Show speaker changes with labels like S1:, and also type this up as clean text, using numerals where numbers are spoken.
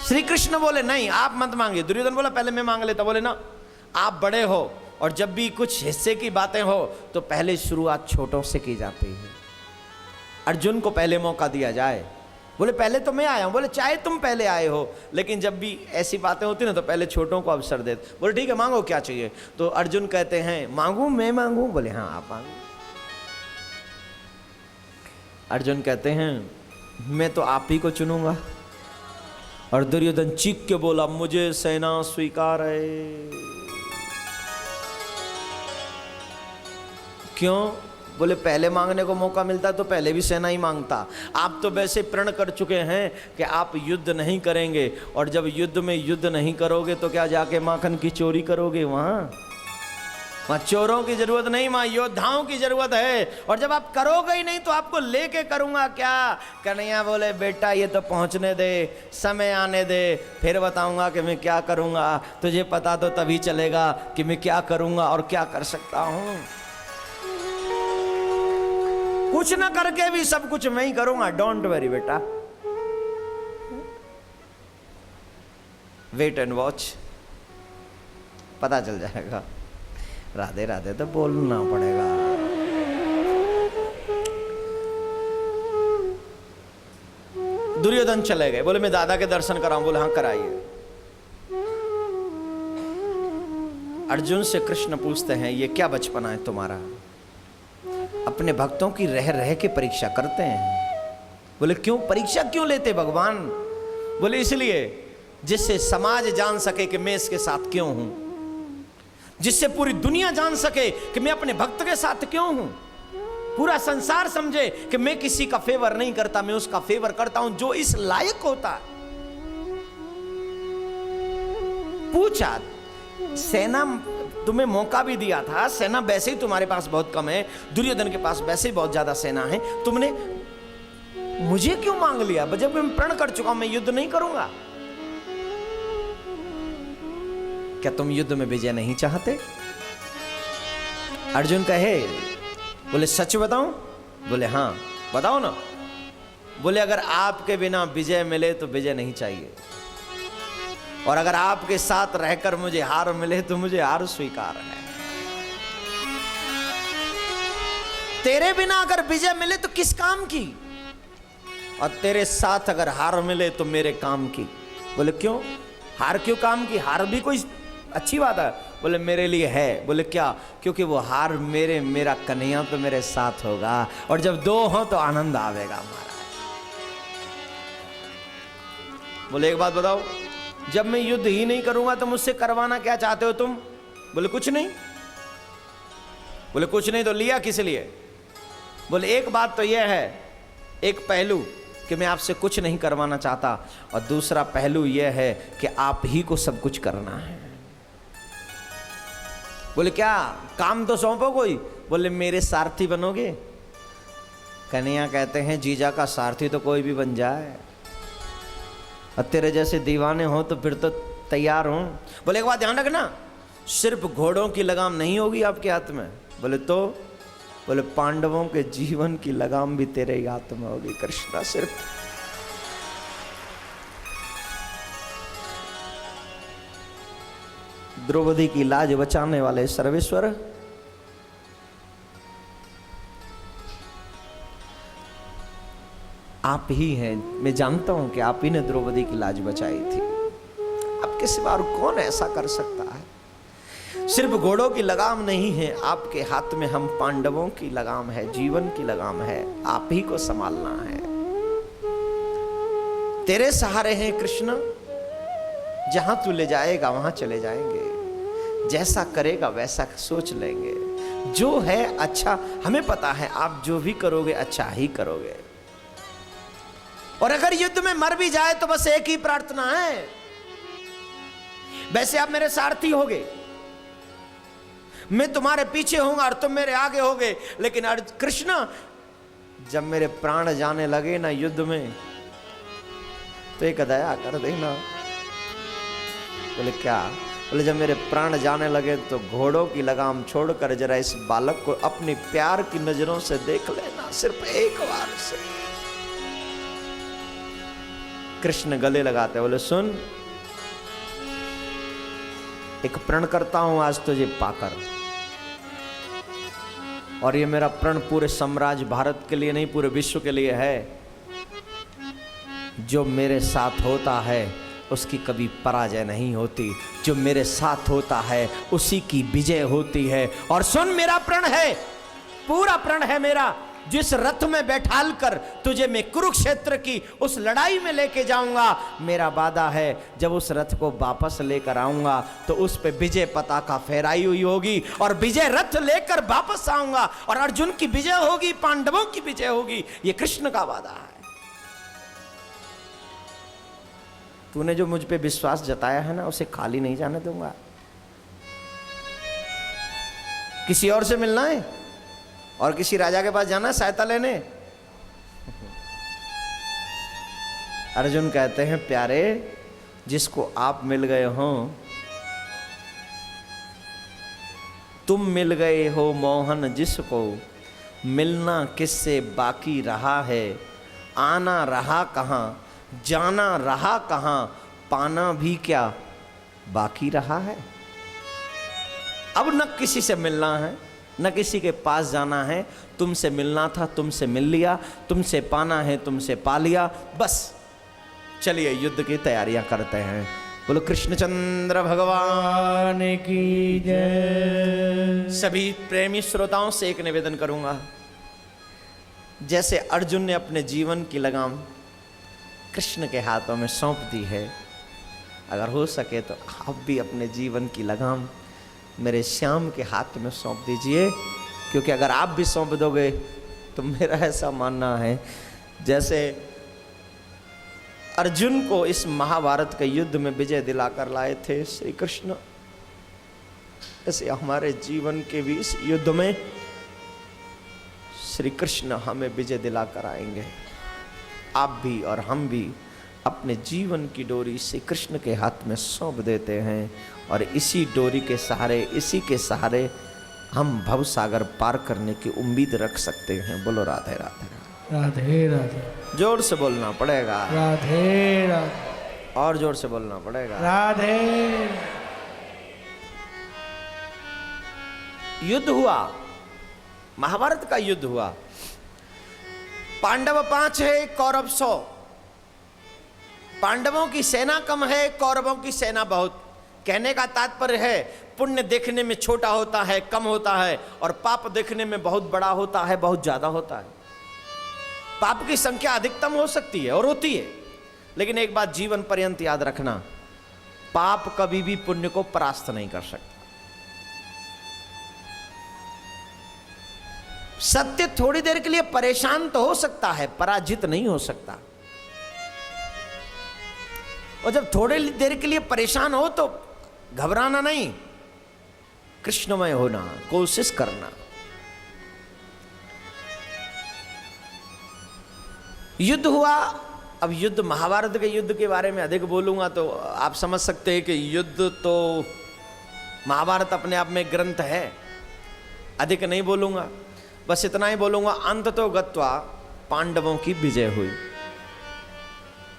S1: श्री कृष्ण बोले नहीं आप मत मांगिए। दुर्योधन बोला पहले मैं मांग लेता। बोले ना, आप बड़े हो और जब भी कुछ हिस्से की बातें हो तो पहले शुरुआत छोटों से की जाती है। अर्जुन को पहले मौका दिया जाए। बोले पहले तो मैं आया हूं। बोले चाहे तुम पहले आए हो, लेकिन जब भी ऐसी बातें होती ना तो पहले छोटों को अवसर देते। बोले ठीक है मांगो क्या चाहिए। तो अर्जुन कहते हैं मांगू मैं मांगू। बोले हाँ आप मांगो। अर्जुन कहते हैं मैं तो आप ही को चुनूंगा। और दुर्योधन चीख के बोला मुझे सेना स्वीकार है। क्यों? बोले पहले मांगने को मौका मिलता तो पहले भी सेना ही मांगता। आप तो वैसे प्रण कर चुके हैं कि आप युद्ध नहीं करेंगे, और जब युद्ध में युद्ध नहीं करोगे तो क्या जाके माखन की चोरी करोगे? वहां चोरों की जरूरत नहीं, वहां योद्धाओं की जरूरत है। और जब आप करोगे ही नहीं तो आपको लेके करूंगा क्या? कन्हैया बोले बेटा ये तो पहुंचने दे, समय आने दे, फिर बताऊंगा कि मैं क्या करूंगा। तुझे पता तो तभी चलेगा कि मैं क्या करूंगा और क्या कर सकता हूं। कुछ ना करके भी सब कुछ मैं ही करूंगा। डोंट वरी बेटा, वेट एंड वॉच, पता चल जाएगा। राधे राधे तो बोलना पड़ेगा। दुर्योधन चले गए। बोले मैं दादा के दर्शन कराऊं। बोले हाँ कराइए। अर्जुन से कृष्ण पूछते हैं ये क्या बचपना है तुम्हारा? अपने भक्तों की रह रह के परीक्षा करते हैं। बोले क्यों परीक्षा क्यों लेते भगवान? बोले इसलिए जिससे समाज जान सके कि मैं इसके साथ क्यों हूं, जिससे पूरी दुनिया जान सके कि मैं अपने भक्त के साथ क्यों हूं, पूरा संसार समझे कि मैं किसी का फेवर नहीं करता, मैं उसका फेवर करता हूं जो इस लायक होता है। पूछा सेना तुम्हें मौका भी दिया था, सेना वैसे ही तुम्हारे पास बहुत कम है, दुर्योधन के पास वैसे ही बहुत ज्यादा सेना है, तुमने मुझे क्यों मांग लिया? जब मैं प्रण कर चुका हूं मैं युद्ध नहीं करूंगा। क्या तुम युद्ध में विजय नहीं चाहते? अर्जुन कहे बोले सच बताऊं? बोले हाँ बताओ ना। बोले अगर आपके बिना विजय मिले तो विजय नहीं चाहिए, और अगर आपके साथ रहकर मुझे हार मिले तो मुझे हार स्वीकार है। तेरे बिना अगर विजय मिले तो किस काम की, और तेरे साथ अगर हार मिले तो मेरे काम की। बोले क्यों? हार क्यों काम की? हार भी कोई अच्छी बात है। बोले मेरे लिए है। बोले क्या? क्योंकि वो हार मेरा कन्हैया तो मेरे साथ होगा, और जब दो हो तो आनंद आवेगा महाराज। बोले एक बात बताओ, जब मैं युद्ध ही नहीं करूंगा तो मुझसे करवाना क्या चाहते हो तुम? बोले कुछ नहीं। बोले कुछ नहीं तो लिया किस लिए? बोले एक बात तो यह है, एक पहलू कि मैं आपसे कुछ नहीं करवाना चाहता, और दूसरा पहलू यह है कि आप ही को सब कुछ करना है। बोले क्या? काम तो सौंपो कोई। बोले मेरे सारथी बनोगे? कन्हैया कहते हैं जीजा का सारथी तो कोई भी बन जाए, और तेरे जैसे दीवाने हो तो फिर तो तैयार हूं। बोले एक बात ध्यान रखना, सिर्फ घोड़ों की लगाम नहीं होगी आपके हाथ में। बोले तो? बोले पांडवों के जीवन की लगाम भी तेरे ही हाथ में होगी कृष्णा। सिर्फ द्रौपदी की लाज बचाने वाले सर्वेश्वर, आप ही हैं। मैं जानता हूं कि आप ही ने द्रौपदी की लाज बचाई थी। आपके सिवा और कौन ऐसा कर सकता है? सिर्फ घोड़ों की लगाम नहीं है, आपके हाथ में हम पांडवों की लगाम है, जीवन की लगाम है। आप ही को संभालना है। तेरे सहारे हैं कृष्ण, जहां तू ले जाएगा वहां चले जाएंगे, जैसा करेगा वैसा सोच लेंगे। जो है अच्छा हमें पता है, आप जो भी करोगे अच्छा ही करोगे। और अगर युद्ध में मर भी जाए तो बस एक ही प्रार्थना है, वैसे आप मेरे सारथी होगे, मैं तुम्हारे पीछे होऊंगा और तुम मेरे आगे होगे, लेकिन कृष्ण जब मेरे प्राण जाने लगे ना युद्ध में तो एक दया कर देना। बोले क्या? बोले जब मेरे प्राण जाने लगे तो घोड़ों की लगाम छोड़कर जरा इस बालक को अपनी प्यार की नजरों से देख लेना, सिर्फ एक बार से। कृष्ण गले लगाते बोले सुन, एक प्रण करता हूं आज तुझे पाकर, और ये मेरा प्रण पूरे साम्राज्य भारत के लिए नहीं, पूरे विश्व के लिए है। जो मेरे साथ होता है उसकी कभी पराजय नहीं होती, जो मेरे साथ होता है उसी की विजय होती है। और सुन, मेरा प्रण है, पूरा प्रण है मेरा, जिस रथ में बैठाल कर तुझे मैं कुरुक्षेत्र की उस लड़ाई में लेके जाऊंगा, मेरा वादा है जब उस रथ को वापस लेकर आऊंगा तो उस पे विजय पताका फहराई हुई होगी, और विजय रथ लेकर वापस आऊंगा, और अर्जुन की विजय होगी, पांडवों की विजय होगी। ये कृष्ण का वादा है। तूने जो मुझ पे विश्वास जताया है ना, उसे खाली नहीं जाने दूंगा। किसी और से मिलना है और किसी राजा के पास जाना है सहायता लेने। अर्जुन कहते हैं प्यारे, जिसको आप मिल गए हो, तुम मिल गए हो मोहन, जिसको मिलना किससे बाकी रहा है। आना रहा कहाँ, जाना रहा कहाँ, पाना भी क्या बाकी रहा है। अब न किसी से मिलना है, न किसी के पास जाना है। तुमसे मिलना था, तुमसे मिल लिया, तुमसे पाना है, तुमसे पा लिया। बस चलिए युद्ध की तैयारियां करते हैं। बोलो कृष्णचंद्र भगवान की जय। सभी प्रेमी श्रोताओं से एक निवेदन करूंगा, जैसे अर्जुन ने अपने जीवन की लगाम कृष्ण के हाथों में सौंप दी है, अगर हो सके तो आप भी अपने जीवन की लगाम मेरे श्याम के हाथ में सौंप दीजिए, क्योंकि अगर आप भी सौंप दोगे तो मेरा ऐसा मानना है जैसे अर्जुन को इस महाभारत के युद्ध में विजय दिलाकर लाए थे श्री कृष्ण, ऐसे हमारे जीवन के भी इस युद्ध में श्री कृष्ण हमें विजय दिलाकर आएंगे। आप भी और हम भी अपने जीवन की डोरी श्री कृष्ण के हाथ में सौंप देते हैं, और इसी डोरी के सहारे, इसी के सहारे हम भवसागर पार करने की उम्मीद रख सकते हैं। बोलो राधे राधे
S2: राधे राधे।
S1: जोर से बोलना पड़ेगा,
S2: राधे राधे।
S1: और जोर से बोलना पड़ेगा,
S2: राधे।
S1: युद्ध हुआ, महाभारत का युद्ध हुआ। पांडव 5 है, कौरव 100। पांडवों की सेना कम है, कौरवों की सेना बहुत। कहने का तात्पर्य है, पुण्य देखने में छोटा होता है, कम होता है, और पाप देखने में बहुत बड़ा होता है, बहुत ज्यादा होता है। पाप की संख्या अधिकतम हो सकती है और होती है, लेकिन एक बात जीवन पर्यंत याद रखना, पाप कभी भी पुण्य को परास्त नहीं कर सकता। सत्य थोड़ी देर के लिए परेशान तो हो सकता है, पराजित नहीं हो सकता। और जब थोड़ी देर के लिए परेशान हो तो घबराना नहीं, कृष्णमय होना, कोशिश करना। युद्ध हुआ। अब युद्ध, महाभारत के युद्ध के बारे में अधिक बोलूंगा तो आप समझ सकते हैं कि युद्ध तो महाभारत अपने आप में ग्रंथ है, अधिक नहीं बोलूंगा, बस इतना ही बोलूंगा। अंत तो गत्वा पांडवों की विजय हुई।